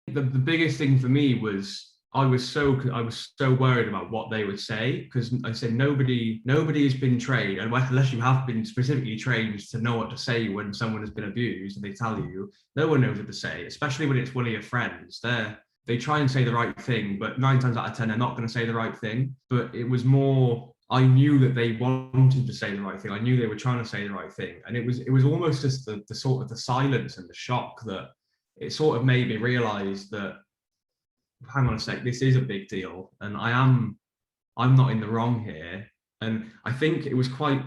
The biggest thing for me was I was so worried about what they would say, because I said nobody has been trained, unless you have been specifically trained to know what to say when someone has been abused and they tell you. No one knows what to say, especially when it's one of your friends. They try and say the right thing, but 9 times out of 10 they're not going to say the right thing. But it was more, I knew that they wanted to say the right thing. I knew they were trying to say the right thing, and it was almost just the sort of the silence and the shock that it sort of made me realize that, hang on a sec, this is a big deal, and I'm not in the wrong here. And I think it was quite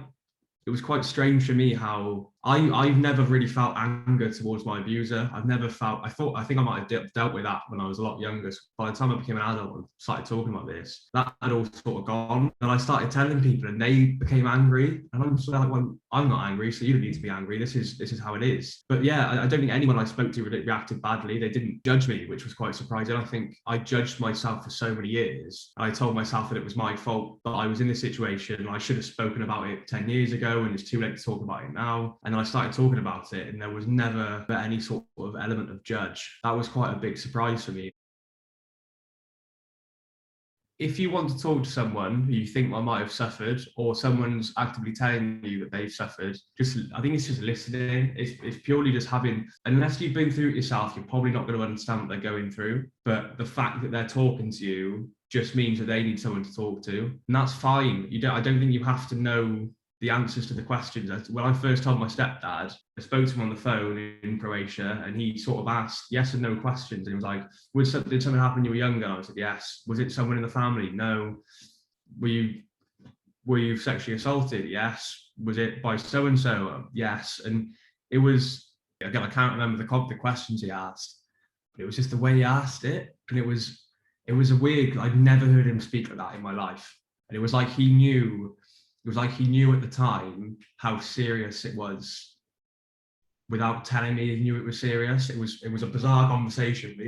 strange for me how I've never really felt anger towards my abuser. I've never felt, I think I might have dealt with that when I was a lot younger. So by the time I became an adult and started talking about this, that had all sort of gone. And I started telling people and they became angry. And I'm sort of like, well, I'm not angry, so you don't need to be angry. This is how it is. But yeah, I don't think anyone I spoke to reacted badly. They didn't judge me, which was quite surprising. I think I judged myself for so many years. I told myself that it was my fault, that I was in this situation. I should have spoken about it 10 years ago, and it's too late to talk about it now. And then I started talking about it, and there was never any sort of element of judge. That was quite a big surprise for me. If you want to talk to someone who you think might have suffered, or someone's actively telling you that they've suffered, I think it's just listening. It's purely just having, unless you've been through it yourself, you're probably not going to understand what they're going through. But the fact that they're talking to you just means that they need someone to talk to, and that's fine. I don't think you have to know the answers to the questions. When I first told my stepdad, I spoke to him on the phone in Croatia, and he sort of asked yes and no questions. And he was like, did something happen when you were younger? And I said, yes. Was it someone in the family? No. Were you sexually assaulted? Yes. Was it by so-and-so? Yes. And it was, again, I can't remember the questions he asked, but it was just the way he asked it. And it was a weird, I'd never heard him speak like that in my life. And it was like he knew at the time how serious it was without telling me he knew it was serious. It was a bizarre conversation, but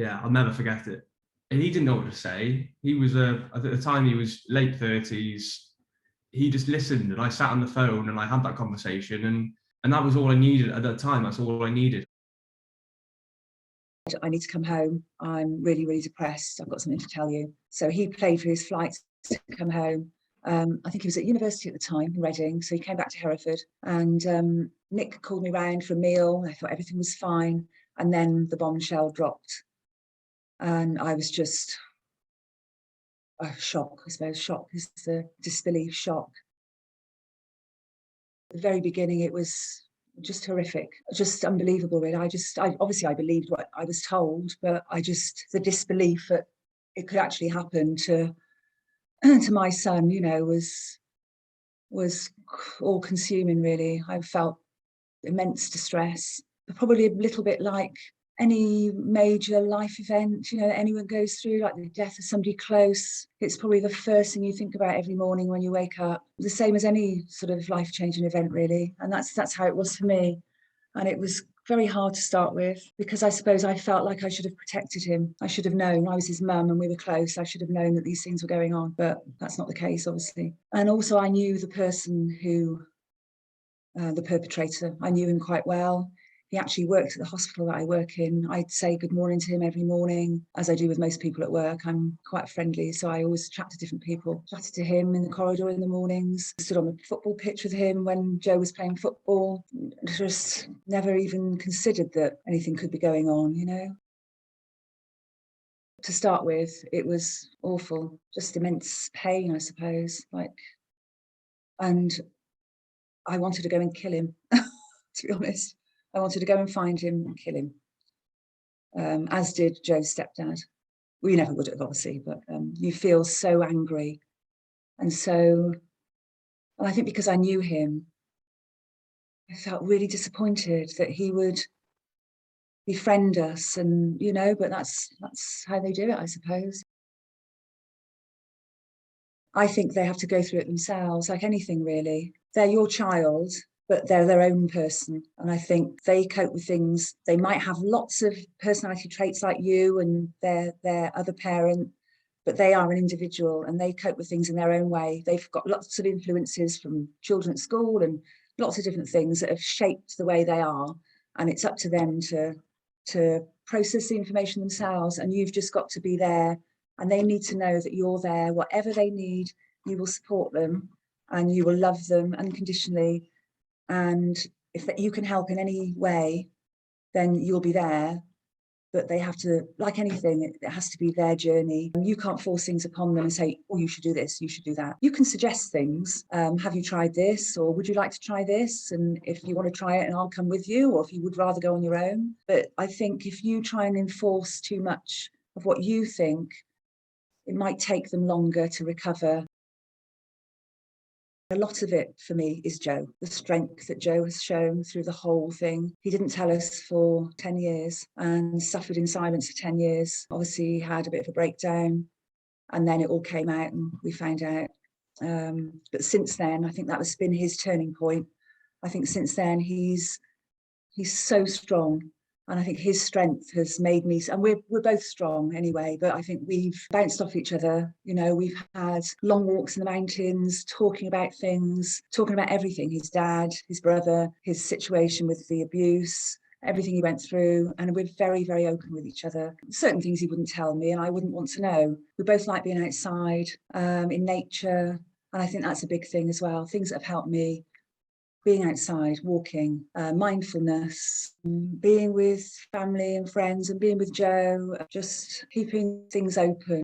I'll never forget it. And he didn't know what to say. He was at the time he was late 30s. He just listened, and I sat on the phone and I had that conversation, and that was all I needed at that time. That's all I needed. I need to come home. I'm really, really depressed. I've got something to tell you. So he paid for his flights to come home. I think he was at university at the time in Reading, so he came back to Hereford, and Nick called me round for a meal. I thought everything was fine, and then the bombshell dropped, and I was just shock. I suppose shock is the disbelief. Shock. At the very beginning, it was just horrific, just unbelievable. Really, I believed what I was told, but the disbelief that it could actually happen to my son, was all consuming, really. I felt immense distress, but probably a little bit like any major life event, that anyone goes through, like the death of somebody close. It's probably the first thing you think about every morning when you wake up. The same as any sort of life-changing event, really. And that's how it was for me. And it was very hard to start with, because I suppose I felt like I should have protected him. I should have known. I was his mum and we were close. I should have known that these things were going on, but that's not the case, obviously. And also I knew the person the perpetrator. I knew him quite well. He actually worked at the hospital that I work in. I'd say good morning to him every morning, as I do with most people at work. I'm quite friendly, so I always chat to different people. Chatted to him in the corridor in the mornings, stood on the football pitch with him when Joe was playing football. Just never even considered that anything could be going on, To start with, it was awful, just immense pain, I suppose. And I wanted to go and kill him, to be honest. I wanted to go and find him and kill him, as did Joe's stepdad. We never would have, obviously, but you feel so angry. And I think because I knew him, I felt really disappointed that he would befriend us, and, but that's how they do it, I suppose. I think they have to go through it themselves, like anything, really. They're your child, but they're their own person. And I think they cope with things. They might have lots of personality traits like you and their other parent, but they are an individual and they cope with things in their own way. They've got lots of influences from children at school and lots of different things that have shaped the way they are. And it's up to them to process the information themselves, and you've just got to be there, and they need to know that you're there. Whatever they need, you will support them and you will love them unconditionally. And if you can help in any way, then you'll be there. But they have to, like anything, it has to be their journey. You can't force things upon them and say, oh, you should do this, you should do that. You can suggest things. Have you tried this? Or would you like to try this? And if you want to try it, and I'll come with you, or if you would rather go on your own. But I think if you try and enforce too much of what you think, it might take them longer to recover. A lot of it for me is Joe, the strength that Joe has shown through the whole thing. He didn't tell us for 10 years and suffered in silence for 10 years. Obviously, he had a bit of a breakdown, and then it all came out and we found out. But since then, I think that has been his turning point. I think since then, he's so strong. And I think his strength has made me, and we're both strong anyway, but I think we've bounced off each other. You know, we've had long walks in the mountains, talking about things, talking about everything, his dad, his brother, his situation with the abuse, everything he went through. And we're very, very open with each other. Certain things he wouldn't tell me and I wouldn't want to know. We both like being outside, in nature. And I think that's a big thing as well. Things that have helped me: being outside, walking, mindfulness, being with family and friends, and being with Joe, just keeping things open.